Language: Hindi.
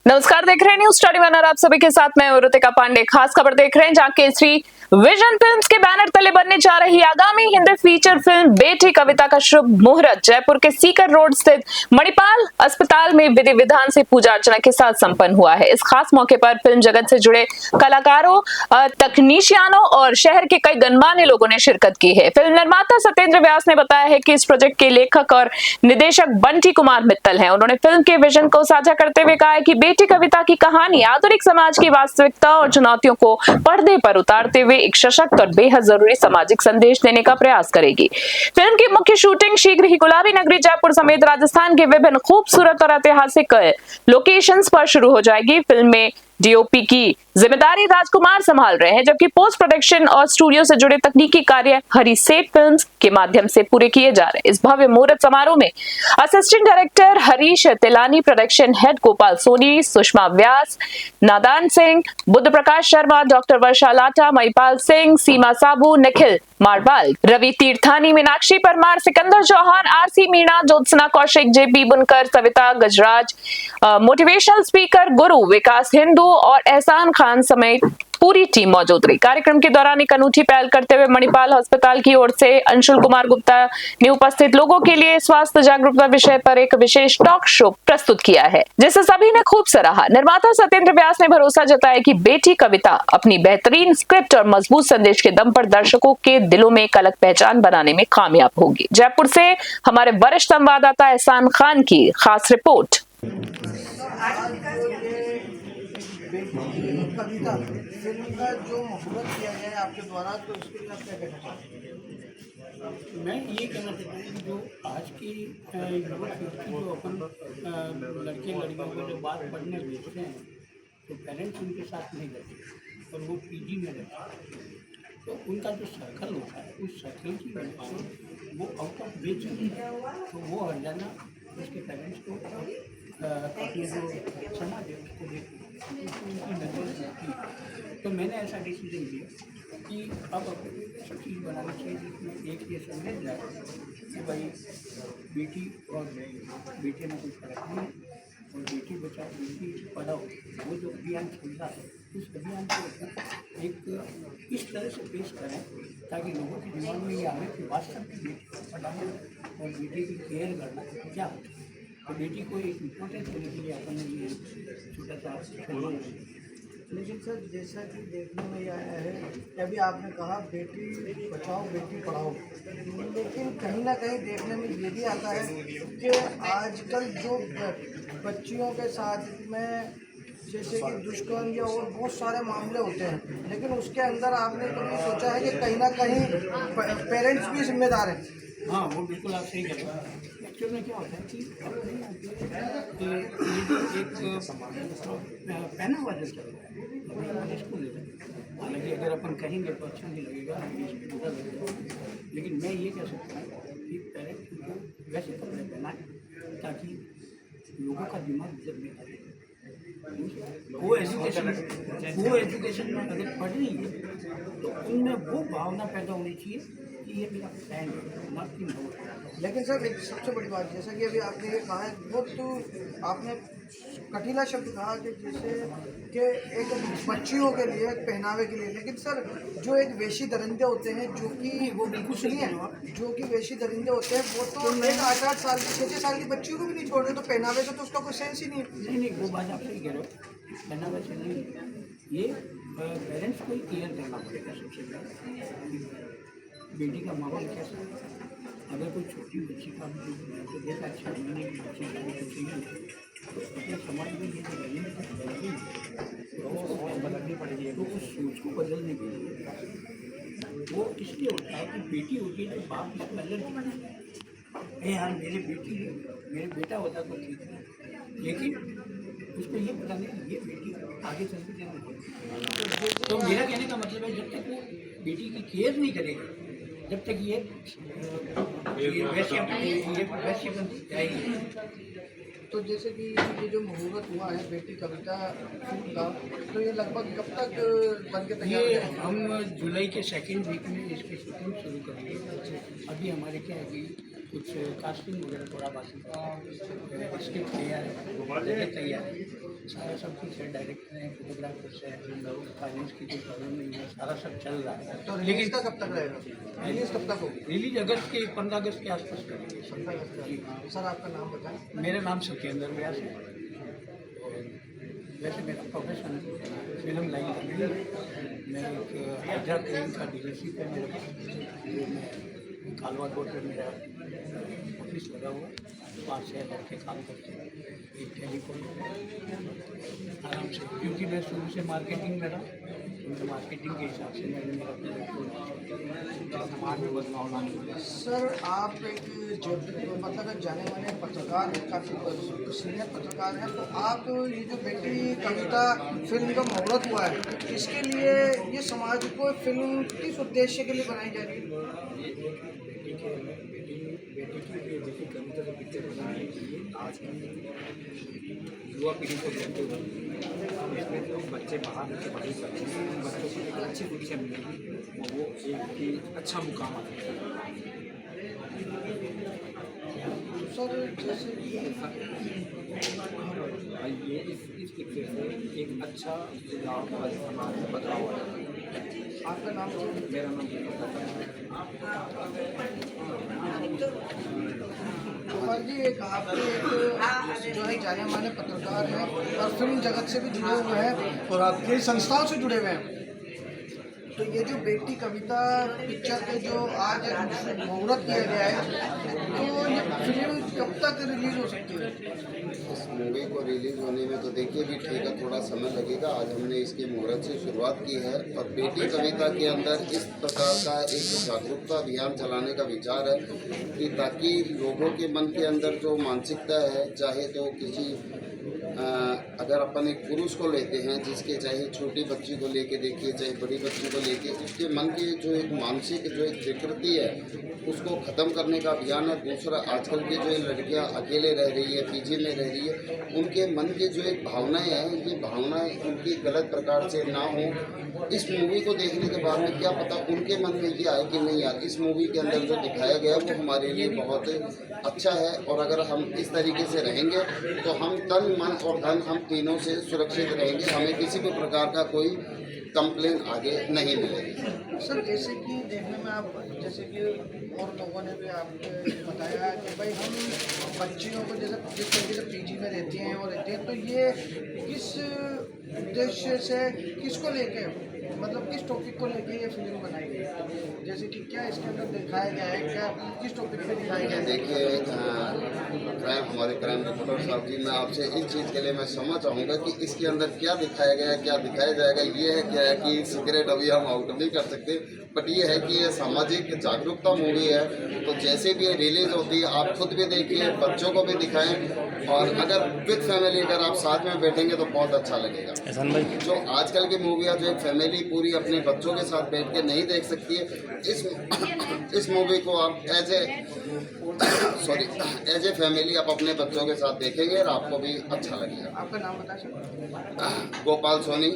नमस्कार, देख रहे हैं न्यूज स्टडी वन और आप सभी के साथ मैं ऋतिका पांडे। खास खबर देख रहे हैं जहां केसरी विजन फिल्म्स के बैनर तले बनने जा रही आगामी हिंदी फीचर फिल्म बेटी कविता का शुभ मुहूर्त जयपुर के सीकर रोड स्थित मणिपाल अस्पताल में विधि विधान से पूजा अर्चना के साथ संपन्न हुआ है। इस खास मौके पर फिल्म जगत से जुड़े कलाकारों, तकनीशियनों और शहर के कई गणमान्य लोगों ने शिरकत की है। फिल्म निर्माता सत्येंद्र व्यास ने बताया है कि इस प्रोजेक्ट के लेखक और निदेशक बंटी कुमार मित्तल हैं। उन्होंने फिल्म के विजन को साझा करते हुए कहा है कि बेटी कविता की कहानी आधुनिक समाज की वास्तविकता और चुनौतियों को पर्दे पर उतारते हुए एक सशक्त और बेहद जरूरी सामाजिक संदेश देने का प्रयास करेगी। फिल्म की मुख्य शूटिंग शीघ्र ही गुलाबी नगरी जयपुर समेत राजस्थान के विभिन्न खूबसूरत और ऐतिहासिक लोकेशंस पर शुरू हो जाएगी। फिल्म में डीओपी की जिम्मेदारी राजकुमार संभाल रहे हैं, जबकि पोस्ट प्रोडक्शन और स्टूडियो से जुड़े तकनीकी कार्य हरी सेठ फिल्म्स के माध्यम से पूरे किए जा रहे हैं। इस भव्य मुहूर्त समारोह में assistant director Harish Tilani, production head Gopal Soni, Sushma Vyas, Nadan Singh, Buddh Prakash Sharma, doctor Varsha Lata, Mahipal Singh, Seema Sabu, Nikhil Marwal, Ravi Tirthani, Meenakshi Parmar, Sikandar Chauhan, R C Meena, Jyotsna Kaushik, J P Bunkar, Savita गजराज, मोटिवेशनल स्पीकर गुरु, विकास हिंदू और एहसान खान समेत पूरी टीम मौजूद रही। कार्यक्रम के दौरान एक अनूठी पहल करते हुए मणिपाल अस्पताल की ओर से अंशुल कुमार गुप्ता ने उपस्थित लोगों के लिए स्वास्थ्य जागरूकता विषय पर एक विशेष टॉक शो प्रस्तुत किया है, जिसे सभी ने खूब सराहा। निर्माता सत्येंद्र व्यास ने भरोसा जताया कि बेटी कविता अपनी बेहतरीन स्क्रिप्ट और मजबूत संदेश के दम पर दर्शकों के दिलों में एक अलग पहचान बनाने में कामयाब होगी। जयपुर से हमारे वरिष्ठ संवाददाता एहसान खान की खास रिपोर्ट। कविता फिल्म का जो मुहूर्त किया गया है आपके द्वारा, तो उसके लिए आप क्या कहना चाहते हैं? मैं ये कहना चाहता हूँ कि जो आज की युवक युवती जो अपन लड़के लड़कियों को जो बात पढ़ने भेजते हैं तो पेरेंट्स उनके साथ नहीं रहते और वो पीजी में रहते हैं, तो उनका जो सर्कल होता है उस सर्कल की वजह से वो आउट ऑफ बेच है, तो वो हर जाना उसके पेरेंट्स को अपने जो समाज है उसको देखते उनकी नजर होती। तो मैंने ऐसा डिसीजन लिया कि अब ऐसी चीज़ बनानी चाहिए जिसमें एक ये संदेश जाए कि भाई बेटी और बेटे में कोई फर्क नहीं है और बेटी बचाओ बेटी पढ़ाओ, वो जो अभियान चल रहा है उस अभियान को एक इस तरह से पेश करें ताकि लोगों के दिमाग में ये आए कि वास्तव में बेटी को पढ़ाना और बेटी की केयर करना क्या होता है। तो बेटी को एक इम्पोर्टेंस देने के लिए अपन ने ये छोटा सा सहयोग। लेकिन सर, जैसा कि देखने में ये आया है कि अभी आपने कहा बेटी बचाओ बेटी पढ़ाओ, लेकिन कहीं ना कहीं देखने में ये भी आता है कि आजकल जो बच्चियों के साथ में जैसे कि दुष्कर्म या और बहुत सारे मामले होते हैं, लेकिन उसके अंदर आपने कभी सोचा है कि कहीं ना कहीं पेरेंट्स भी जिम्मेदार हैं? हाँ, वो बिल्कुल आप सही कह रहे हो। एक्चुअल में क्या होता है कि एक पैना वाला चल रहा है स्कूल लेकर, हालांकि अगर अपन कहेंगे तो अच्छा नहीं लगेगा, बुरा लगेगा, लेकिन मैं ये कह सकता हूँ कि पेरेंट्स को वैसे कपड़े पहनाएं ताकि लोगों का दिमाग जब में आए। वो एजुकेशन में अगर पढ़ रही है तो उनमें वो भावना पैदा होनी चाहिए कि ये मेरा फ्रेंड है, ना कि नोट। लेकिन सर, एक सबसे बड़ी बात, जैसा कि अभी आपने ये कहा है, बहुत तो आपने कठिना शब्द कहा कि जैसे कि एक बच्चियों के लिए पहनावे के लिए, लेकिन सर जो एक वेशी दरिंदे होते हैं जो कि वो बिल्कुल सही है, जो कि वेशी दरिंदे होते हैं, वो तो एक 8-8 साल की 6-6 साल की बच्चियों को भी नहीं छोड़ रहे, तो पहनावे का तो उसका कोई सेंस ही नहीं है। नहीं, वो बात आप सही कह रहे हो, पहनावा से नहीं, ये पेरेंट्स को ही क्लियर करना पड़ेगा सबसे पहले बेटी का माहौल कैसा है। अगर कोई छोटी बच्ची का तो देखा 6 महीने की बच्ची चाहिए तो अपने समाज में ये बदलनी पड़ेगी, तो उस सोच को बदलने के लिए वो इसलिए होता है कि बेटी होती है तो बाप इसको अलग है यार मेरे बेटा होता तो ठीक है, लेकिन उसको ये पता नहीं ये बेटी आगे चल के क्या। तो मेरा कहने का मतलब है जब तक वो बेटी की केयर नहीं करेगा, जब तक ये वैसे जाएगी। तो जैसे कि ये जो मुहूर्त हुआ है बेटी कविता फिल्म का, तो ये लगभग कब तक बन के तैयार ये है? हम जुलाई के 2nd वीक में इसकी शूटिंग शुरू करेंगे। अभी हमारे क्या है कि कुछ कास्टिंग वगैरह थोड़ा बाकी स्क्रिप्ट तैयार है, तैयार है, सारा सब कुछ है, डायरेक्टर है, फोटोग्राफर्स है, फाइनेंस की कोई प्रॉब्लम नहीं है, सारा सब चल रहा है। तो रिलीज का कब तक रहेगा? रिलीज कब तक होगी? रिलीज अगस्त के 15 अगस्त के आसपास करेंगे। 15 अगस्त का। सर आपका नाम बताएं। मेरा नाम सत्येंद्र व्यास है और वैसे मेरा प्रोफेशन फिल्म लाइन का नहीं है। मैं एक हाइड्रा ट्रेन का डीलरशिप है मेरे पास, जो मैं कालवा रोड पर मेरा ऑफिस लगा हुआ, वहाँ से लड़के काम करते हैं। एक टेलीफोन आराम से, क्योंकि मैं शुरू से मार्केटिंग में रहा, तो मार्केटिंग के हिसाब से मैंने मेरा समाज में बदलाव लाने के लिए। सर आप एक जो मतलब एक जाने माने पत्रकार हैं, काफ़ी सीनियर पत्रकार हैं, तो आप ये जो बेटी कविता फिल्म का मुहूर्त हुआ है, इसके लिए ये समाज को फिल्म किस उद्देश्य के लिए बनाई जा रही है? बेटी कविता का पिक्चर बनाने के लिए आज की युवा पीढ़ी को देखते हुए इसमें जो बच्चे बाहर के पढ़े सकते हैं, उन बच्चों को एक अच्छी शिक्षा मिलेगी और वो एक अच्छा मुकाम आ सर जैसे कि ये इस पिक्चर से एक अच्छा सुझाव और समाज में बदलाव आएगा। आपका नाम क्या है? मेरा नाम गोपाल जी, एक आप एक जो है जाने माने पत्रकार हैं और फिल्म जगत से भी जुड़े हुए हैं और आप कई संस्थाओं से जुड़े हुए हैं, तो ये जो बेटी कविता पिक्चर के जो आज मुहूर्त किया गया है, तो ये फिल्म कब तक रिलीज हो सकती है? इस मूवी को रिलीज होने में तो देखिए भी ठीक है, थोड़ा समय लगेगा। आज हमने इसके मुहूर्त से शुरुआत की है और बेटी कविता के अंदर इस प्रकार का एक जागरूकता अभियान चलाने का विचार है कि ताकि लोगों के मन के अंदर जो मानसिकता है, चाहे तो किसी अगर अपन एक पुरुष को लेते हैं जिसके चाहे छोटी बच्ची को लेके देखिए, चाहे बड़ी बच्ची को लेके, उसके मन की जो एक मानसिक जो एक विकृति है उसको ख़त्म करने का अभियान है। दूसरा, आजकल की जो लड़कियां अकेले रह रही है, पीजी में रह रही है, उनके मन की जो एक भावनाएं हैं, ये भावनाएं उनकी गलत प्रकार से ना हो। इस मूवी को देखने के बाद में क्या पता उनके मन में ये आए कि नहीं यार, इस मूवी के अंदर जो दिखाया गया वो हमारे लिए बहुत अच्छा है और अगर हम इस तरीके से रहेंगे तो हम तन मन और धन हम तीनों से सुरक्षित रहेंगे, हमें किसी भी प्रकार का कोई कंप्लेन आगे नहीं मिलेगी। सर जैसे कि देखने में आप जैसे कि और लोगों ने भी आपको बताया कि भाई हम बच्चियों को जैसे जिस तरीके से पीजी में रहती हैं और रहती हैं, तो ये किस उद्देश्य से किसको लेके मतलब किस टॉपिक को लेके ये फिल्म बनाई गई है, जैसे कि क्या इसके अंदर दिखाया गया है, क्या किस टॉपिक पे दिखाया गया है? देखिए हमारे क्राइम रिपोर्टर साहब जी, मैं आपसे इस चीज़ के लिए मैं समझना चाहूँगा कि इसके अंदर क्या दिखाया गया है, क्या दिखाया जाएगा। ये है क्या है कि सीक्रेट अभी हम आउट नहीं कर सकते, बट ये है कि ये सामाजिक जागरूकता मूवी है, तो जैसे भी ये रिलीज होती है आप खुद भी देखिए, बच्चों को भी दिखाएं और अगर विद फैमिली अगर आप साथ में बैठेंगे तो बहुत अच्छा लगेगा। जो आजकल की मूवियाँ जो एक फैमिली पूरी अपने बच्चों के साथ बैठ के नहीं देख सकती है, इस मूवी को आप एज ए फैमिली आप अपने बच्चों के साथ देखेंगे और आपको भी अच्छा लगेगा। आपका नाम बता सकते हैं? गोपाल सोनी,